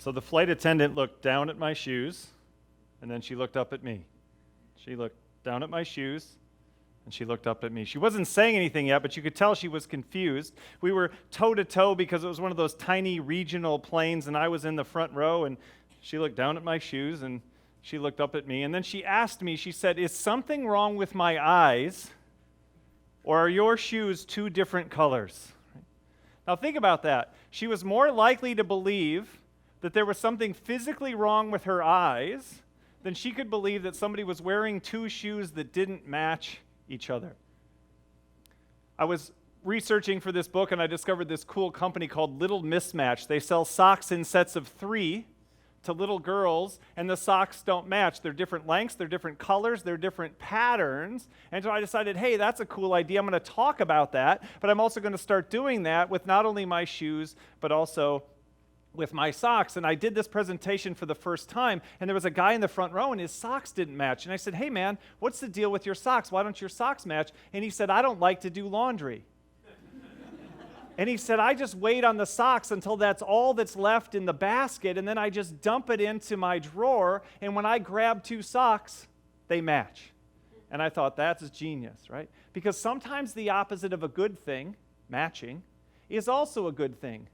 So the flight attendant looked down at my shoes, and then she looked up at me. She looked down at my shoes, and she looked up at me. She wasn't saying anything yet, but you could tell she was confused. We were toe-to-toe because it was one of those tiny regional planes, and I was in the front row, and she looked down at my shoes, and she looked up at me. And then she asked me, she said, "Is something wrong with my eyes, or are your shoes two different colors?" Now think about that. She was more likely to believe that there was something physically wrong with her eyes than she could believe that somebody was wearing two shoes that didn't match each other. I was researching for this book, and I discovered this cool company called Little Mismatch. They sell socks in sets of 3 to little girls, and the socks don't match. They're different lengths, they're different colors, they're different patterns. And so I decided, hey, that's a cool idea. I'm going to talk about that, but I'm also going to start doing that with not only my shoes, but also with my socks. And I did this presentation for the first time, and there was a guy in the front row, and his socks didn't match. And I said, "Hey, man, what's the deal with your socks? Why don't your socks match?" And he said, "I don't like to do laundry." And he said, "I just wait on the socks until that's all that's left in the basket, and then I just dump it into my drawer, and when I grab 2 socks, they match." And I thought, that's genius, right? Because sometimes the opposite of a good thing, matching, is also a good thing,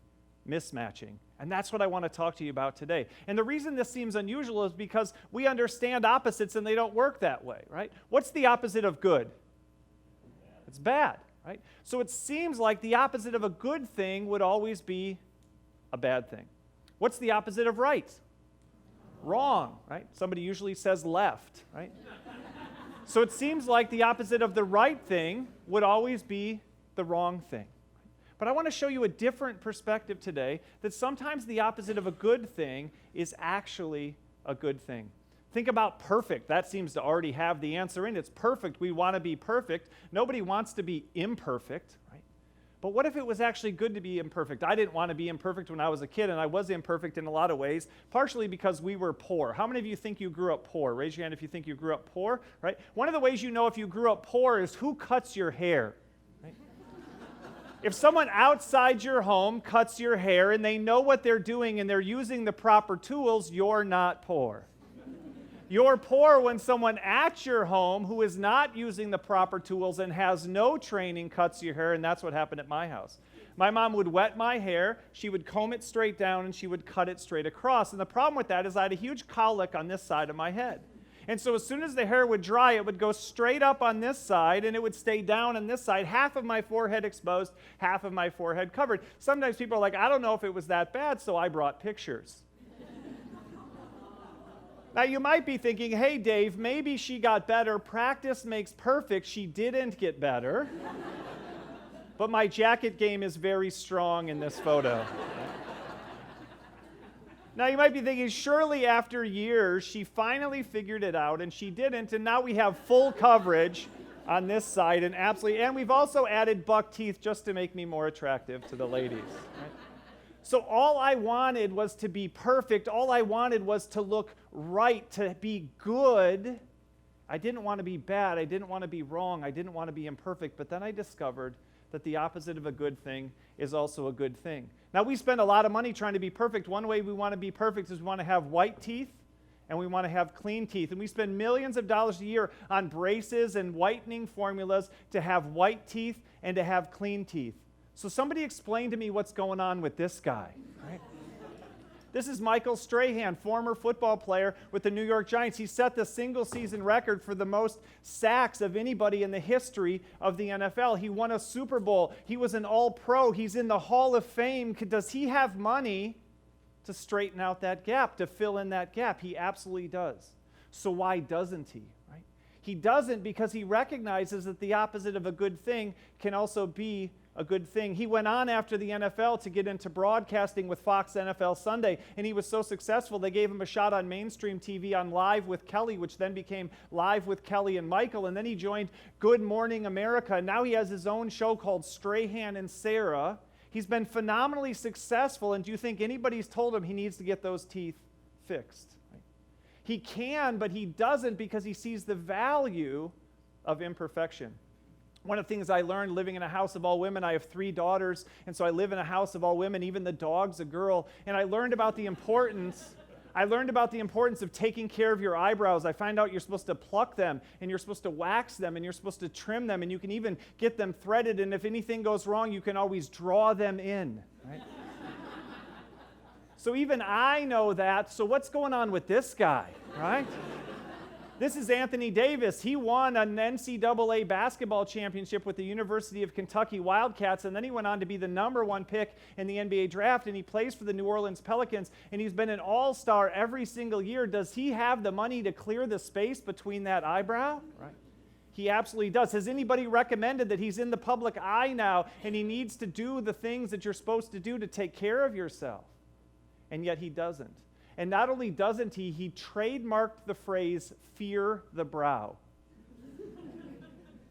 mismatching. And that's what I want to talk to you about today. And the reason this seems unusual is because we understand opposites and they don't work that way, right? What's the opposite of good? It's bad, right? So it seems like the opposite of a good thing would always be a bad thing. What's the opposite of right? Wrong, right? Somebody usually says left, right? So it seems like the opposite of the right thing would always be the wrong thing. But I want to show you a different perspective today, that sometimes the opposite of a good thing is actually a good thing. Think about perfect. That seems to already have the answer in it. It's perfect. We want to be perfect. Nobody wants to be imperfect, right? But what if it was actually good to be imperfect? I didn't want to be imperfect when I was a kid, and I was imperfect in a lot of ways, partially because we were poor. How many of you think you grew up poor? Raise your hand if you think you grew up poor, right? One of the ways you know if you grew up poor is who cuts your hair. If someone outside your home cuts your hair and they know what they're doing and they're using the proper tools, you're not poor. You're poor when someone at your home who is not using the proper tools and has no training cuts your hair, and that's what happened at my house. My mom would wet my hair, she would comb it straight down, and she would cut it straight across. And the problem with that is I had a huge cowlick on this side of my head. And so as soon as the hair would dry, it would go straight up on this side, and it would stay down on this side, half of my forehead exposed, half of my forehead covered. Sometimes people are like, I don't know if it was that bad, so I brought pictures. Now you might be thinking, hey Dave, maybe she got better. Practice makes perfect. She didn't get better. But my jacket game is very strong in this photo. Now you might be thinking, surely after years, she finally figured it out, and she didn't, and now we have full coverage on this side, and we've also added buck teeth just to make me more attractive to the ladies. Right? So all I wanted was to be perfect. All I wanted was to look right, to be good. I didn't want to be bad. I didn't want to be wrong. I didn't want to be imperfect. But then I discovered that the opposite of a good thing is also a good thing. Now, we spend a lot of money trying to be perfect. One way we want to be perfect is we want to have white teeth and we want to have clean teeth. And we spend millions of dollars a year on braces and whitening formulas to have white teeth and to have clean teeth. So somebody explain to me what's going on with this guy, right? This is Michael Strahan, former football player with the New York Giants. He set the single-season record for the most sacks of anybody in the history of the NFL. He won a Super Bowl. He was an All-Pro. He's in the Hall of Fame. Does he have money to straighten out that gap, to fill in that gap? He absolutely does. So why doesn't he, right? He doesn't because he recognizes that the opposite of a good thing can also be a good thing. He went on after the NFL to get into broadcasting with Fox NFL Sunday, and he was so successful they gave him a shot on mainstream TV on Live with Kelly, which then became Live with Kelly and Michael, and then he joined Good Morning America, and now he has his own show called Strahan and Sarah. He's been phenomenally successful, and do you think anybody's told him he needs to get those teeth fixed? Right? He can, but he doesn't because he sees the value of imperfection. One of the things I learned living in a house of all women, I have 3 daughters, and so I live in a house of all women, even the dog's a girl, and I learned about the importance of taking care of your eyebrows. I find out you're supposed to pluck them, and you're supposed to wax them, and you're supposed to trim them, and you can even get them threaded, and if anything goes wrong, you can always draw them in, right? So even I know that, so what's going on with this guy, right? This is Anthony Davis. He won an NCAA basketball championship with the University of Kentucky Wildcats, and then he went on to be the #1 pick in the NBA draft, and he plays for the New Orleans Pelicans, and he's been an all-star every single year. Does he have the money to clear the space between that eyebrow? Right. He absolutely does. Has anybody recommended that he's in the public eye now, and he needs to do the things that you're supposed to do to take care of yourself? And yet he doesn't. And not only doesn't he trademarked the phrase, fear the brow.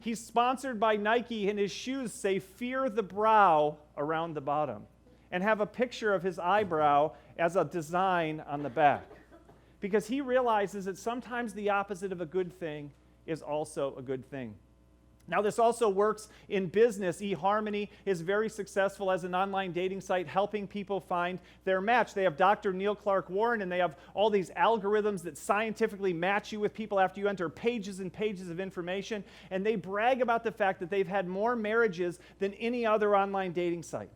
He's sponsored by Nike, and his shoes say, fear the brow around the bottom, and have a picture of his eyebrow as a design on the back. Because he realizes that sometimes the opposite of a good thing is also a good thing. Now, this also works in business. eHarmony is very successful as an online dating site, helping people find their match. They have Dr. Neil Clark Warren, and they have all these algorithms that scientifically match you with people after you enter pages and pages of information, and they brag about the fact that they've had more marriages than any other online dating site.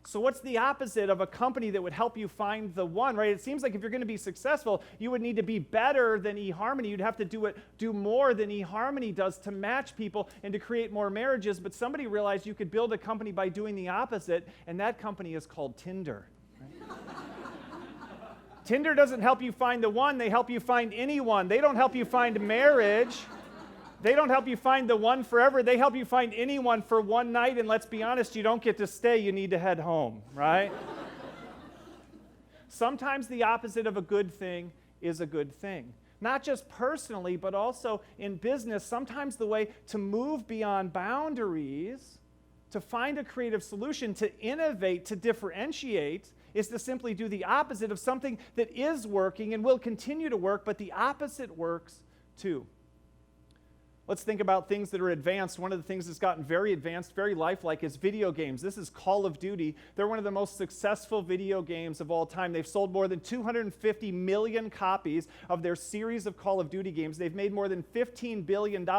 So what's the opposite of a company that would help you find the one, right? It seems like if you're going to be successful, you would need to be better than eHarmony. You'd have to do more than eHarmony does to match people and to create more marriages. But somebody realized you could build a company by doing the opposite, and that company is called Tinder. Right? Tinder doesn't help you find the one. They help you find anyone. They don't help you find marriage. They don't help you find the one forever. They help you find anyone for one night, and let's be honest, you don't get to stay. You need to head home, right? Sometimes the opposite of a good thing is a good thing. Not just personally, but also in business. Sometimes the way to move beyond boundaries, to find a creative solution, to innovate, to differentiate, is to simply do the opposite of something that is working and will continue to work, but the opposite works too. Let's think about things that are advanced. One of the things that's gotten very advanced, very lifelike, is video games. This is Call of Duty. They're one of the most successful video games of all time. They've sold more than 250 million copies of their series of Call of Duty games. They've made more than $15 billion.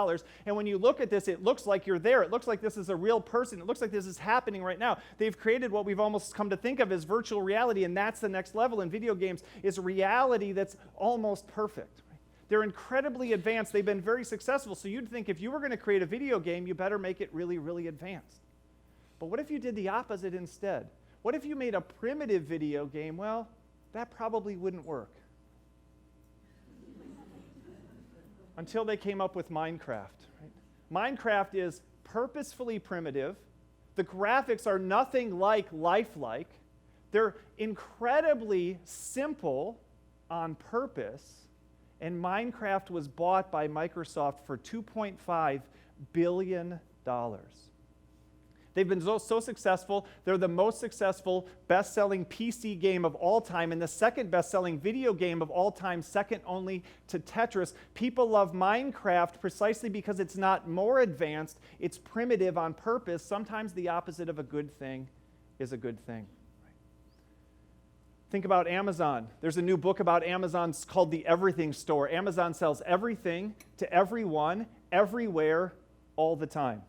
And when you look at this, it looks like you're there. It looks like this is a real person. It looks like this is happening right now. They've created what we've almost come to think of as virtual reality, and that's the next level in video games, is reality that's almost perfect. They're incredibly advanced. They've been very successful. So you'd think if you were going to create a video game, you better make it really, really advanced. But what if you did the opposite instead? What if you made a primitive video game? Well, that probably wouldn't work. Until they came up with Minecraft. Right? Minecraft is purposefully primitive. The graphics are nothing like lifelike. They're incredibly simple on purpose. And Minecraft was bought by Microsoft for $2.5 billion. They've been so successful. They're the most successful best-selling PC game of all time and the second best-selling video game of all time, second only to Tetris. People love Minecraft precisely because it's not more advanced. It's primitive on purpose. Sometimes the opposite of a good thing is a good thing. Think about Amazon. There's a new book about Amazon called The Everything Store. Amazon sells everything to everyone, everywhere, all the time.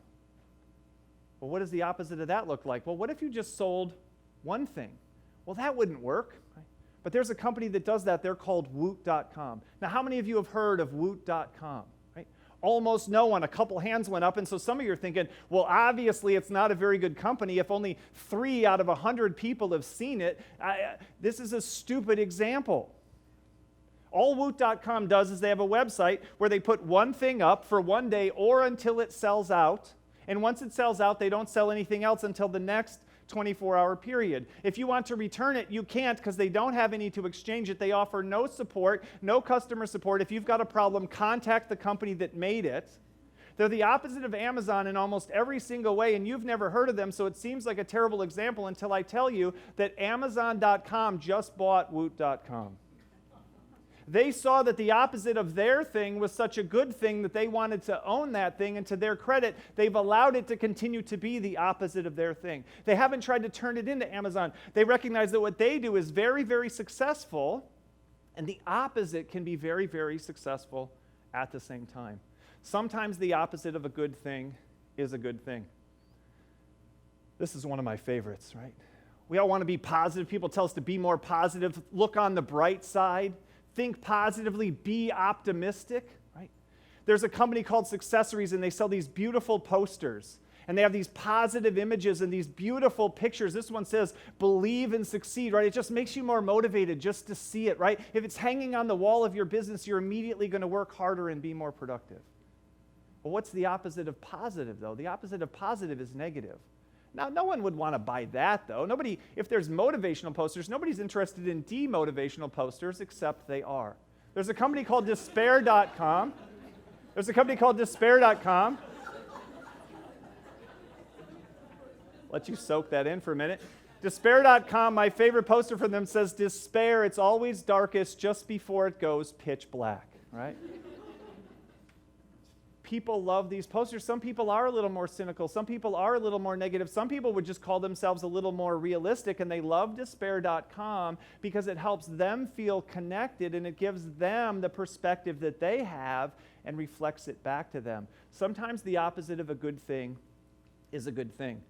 Well, what does the opposite of that look like? Well, what if you just sold one thing? Well, that wouldn't work. Right? But there's a company that does that. They're called Woot.com. Now, how many of you have heard of Woot.com? Almost no one. A couple hands went up, and so some of you are thinking, well, obviously it's not a very good company if only 3 out of 100 people have seen it. This is a stupid example. All Woot.com does is they have a website where they put one thing up for one day or until it sells out, and once it sells out, they don't sell anything else until the next 24-hour period. If you want to return it, you can't because they don't have any to exchange it. They offer no support, no customer support. If you've got a problem, contact the company that made it. They're the opposite of Amazon in almost every single way, and you've never heard of them, so it seems like a terrible example until I tell you that Amazon.com just bought Woot.com. They saw that the opposite of their thing was such a good thing that they wanted to own that thing, and to their credit, they've allowed it to continue to be the opposite of their thing. They haven't tried to turn it into Amazon. They recognize that what they do is very, very successful, and the opposite can be very, very successful at the same time. Sometimes the opposite of a good thing is a good thing. This is one of my favorites, right? We all want to be positive. People tell us to be more positive, look on the bright side, think positively, be optimistic, right? There's a company called Successories, and they sell these beautiful posters. And they have these positive images and these beautiful pictures. This one says, believe and succeed, right? It just makes you more motivated just to see it, right? If it's hanging on the wall of your business, you're immediately going to work harder and be more productive. Well, what's the opposite of positive, though? The opposite of positive is negative. Now, no one would want to buy that, though. Nobody, if there's motivational posters, nobody's interested in demotivational posters, except they are. There's a company called Despair.com. Let you soak that in for a minute. Despair.com, my favorite poster from them says, despair, it's always darkest just before it goes pitch black, right? People love these posters. Some people are a little more cynical. Some people are a little more negative. Some people would just call themselves a little more realistic, and they love Despair.com because it helps them feel connected, and it gives them the perspective that they have and reflects it back to them. Sometimes the opposite of a good thing is a good thing.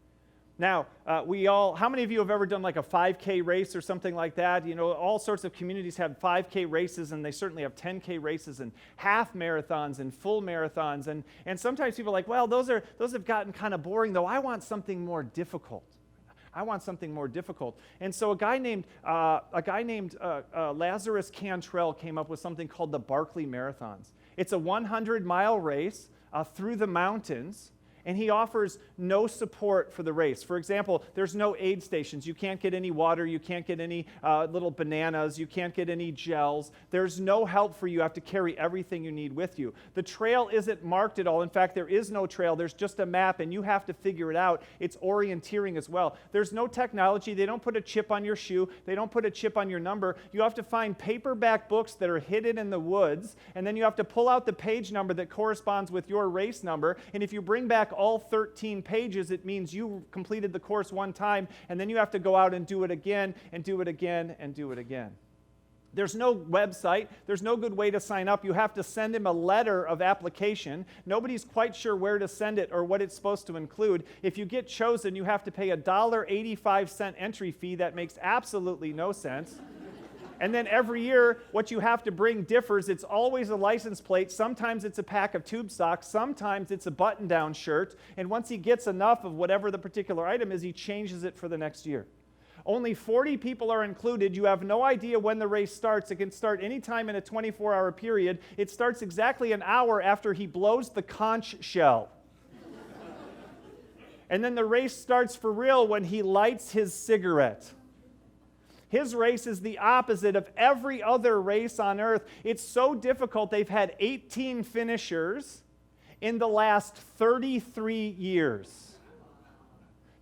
Now, how many of you have ever done like a 5K race or something like that? You know, all sorts of communities have 5K races, and they certainly have 10K races and half marathons and full marathons. And sometimes people are like, well, those have gotten kind of boring, though. I want something more difficult. And so a guy named Lazarus Cantrell came up with something called the Berkeley Marathons. It's a 100-mile race through the mountains. And he offers no support for the race. For example, there's no aid stations. You can't get any water. You can't get any little bananas. You can't get any gels. There's no help for you. You have to carry everything you need with you. The trail isn't marked at all. In fact, there is no trail. There's just a map, and you have to figure it out. It's orienteering as well. There's no technology. They don't put a chip on your shoe. They don't put a chip on your number. You have to find paperback books that are hidden in the woods, and then you have to pull out the page number that corresponds with your race number. And if you bring back all 13 pages, it means you completed the course one time, and then you have to go out and do it again, and do it again, and do it again. There's no website. There's no good way to sign up. You have to send him a letter of application. Nobody's quite sure where to send it or what it's supposed to include. If you get chosen, you have to pay a $1.85 entry fee. That makes absolutely no sense. And then every year, what you have to bring differs. It's always a license plate. Sometimes it's a pack of tube socks. Sometimes it's a button-down shirt. And once he gets enough of whatever the particular item is, he changes it for the next year. Only 40 people are included. You have no idea when the race starts. It can start anytime in a 24-hour period. It starts exactly an hour after he blows the conch shell. And then the race starts for real when he lights his cigarette. His race is the opposite of every other race on earth. It's so difficult, they've had 18 finishers in the last 33 years.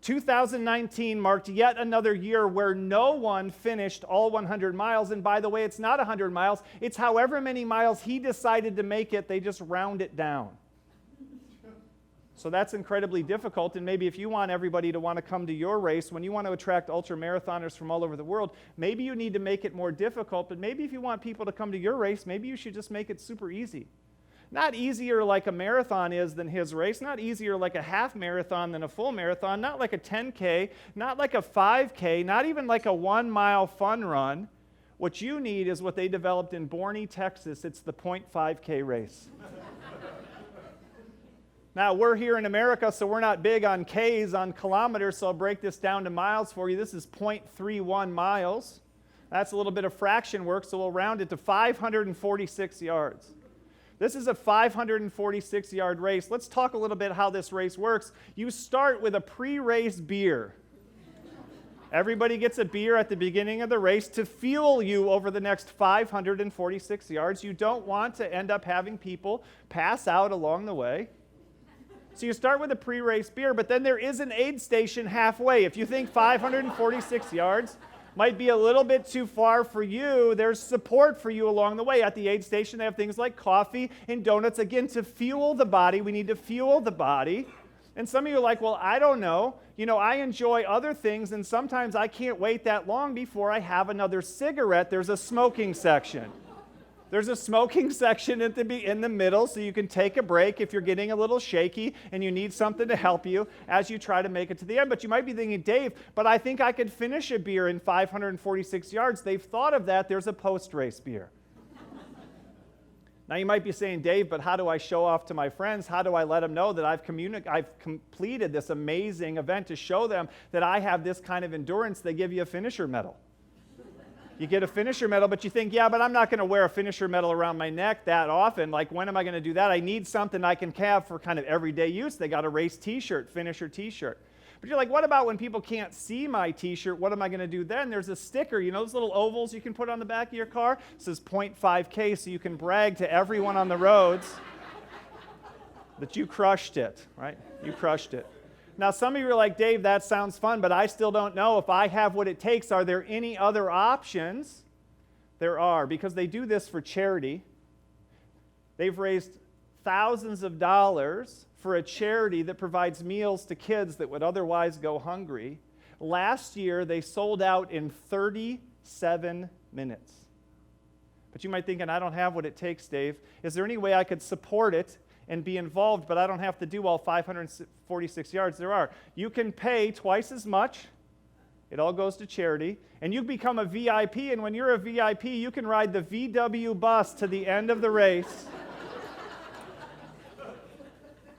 2019 marked yet another year where no one finished all 100 miles. And by the way, it's not 100 miles. It's however many miles he decided to make it. They just round it down. So that's incredibly difficult, and maybe if you want everybody to want to come to your race, when you want to attract ultra-marathoners from all over the world, maybe you need to make it more difficult, but maybe if you want people to come to your race, maybe you should just make it super easy. Not easier like a marathon is than his race, not easier like a half marathon than a full marathon, not like a 10K, not like a 5K, not even like a 1-mile fun run. What you need is what they developed in Borney, Texas. It's the 0.5K race. Now, we're here in America, so we're not big on Ks, on kilometers, so I'll break this down to miles for you. This is 0.31 miles. That's a little bit of fraction work, so we'll round it to 546 yards. This is a 546-yard race. Let's talk a little bit how this race works. You start with a pre-race beer. Everybody gets a beer at the beginning of the race to fuel you over the next 546 yards. You don't want to end up having people pass out along the way. So you start with a pre-race beer, but then there is an aid station halfway. If you think 546 yards, might be a little bit too far for you, there's support for you along the way. At the aid station, they have things like coffee and donuts, again, to fuel the body. We need to fuel the body. And some of you are like, well, I don't know. I enjoy other things, and sometimes I can't wait that long before I have another cigarette. There's a smoking section. There's a smoking section in the middle, so you can take a break if you're getting a little shaky and you need something to help you as you try to make it to the end. But you might be thinking, Dave, but I think I could finish a beer in 546 yards. They've thought of that. There's a post-race beer. Now you might be saying, Dave, but how do I show off to my friends? How do I let them know that I've completed this amazing event to show them that I have this kind of endurance? They give you a finisher medal. You get a finisher medal, but you think, yeah, but I'm not going to wear a finisher medal around my neck that often. Like, when am I going to do that? I need something I can have for kind of everyday use. They got a race t-shirt, finisher t-shirt. But you're like, what about when people can't see my t-shirt? What am I going to do then? There's a sticker, those little ovals you can put on the back of your car? It says 0.5K, so you can brag to everyone on the roads that you crushed it, right? You crushed it. Now, some of you are like, Dave, that sounds fun, but I still don't know if I have what it takes. Are there any other options? There are, because they do this for charity. They've raised thousands of dollars for a charity that provides meals to kids that would otherwise go hungry. Last year, they sold out in 37 minutes. But you might think, and I don't have what it takes, Dave. Is there any way I could support it and be involved, but I don't have to do all 546 yards? There are. You can pay twice as much. It all goes to charity. And you become a VIP, and when you're a VIP, you can ride the VW bus to the end of the race.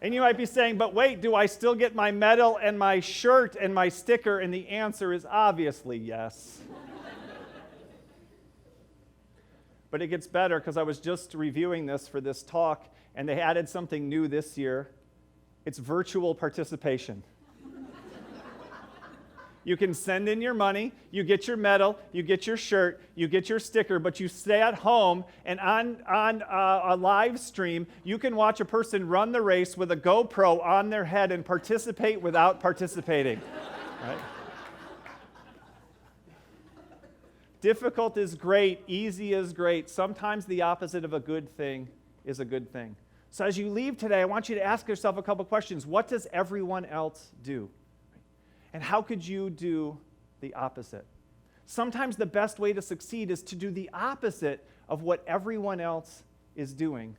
And you might be saying, but wait, do I still get my medal and my shirt and my sticker? And the answer is obviously yes. But it gets better, because I was just reviewing this for this talk, and they added something new this year. It's virtual participation. You can send in your money, you get your medal, you get your shirt, you get your sticker, but you stay at home, and on a live stream, you can watch a person run the race with a GoPro on their head and participate without participating. Right? Difficult is great, easy is great. Sometimes the opposite of a good thing is a good thing. So as you leave today, I want you to ask yourself a couple questions. What does everyone else do? And how could you do the opposite? Sometimes the best way to succeed is to do the opposite of what everyone else is doing.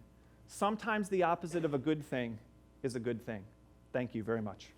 Sometimes the opposite of a good thing is a good thing. Thank you very much.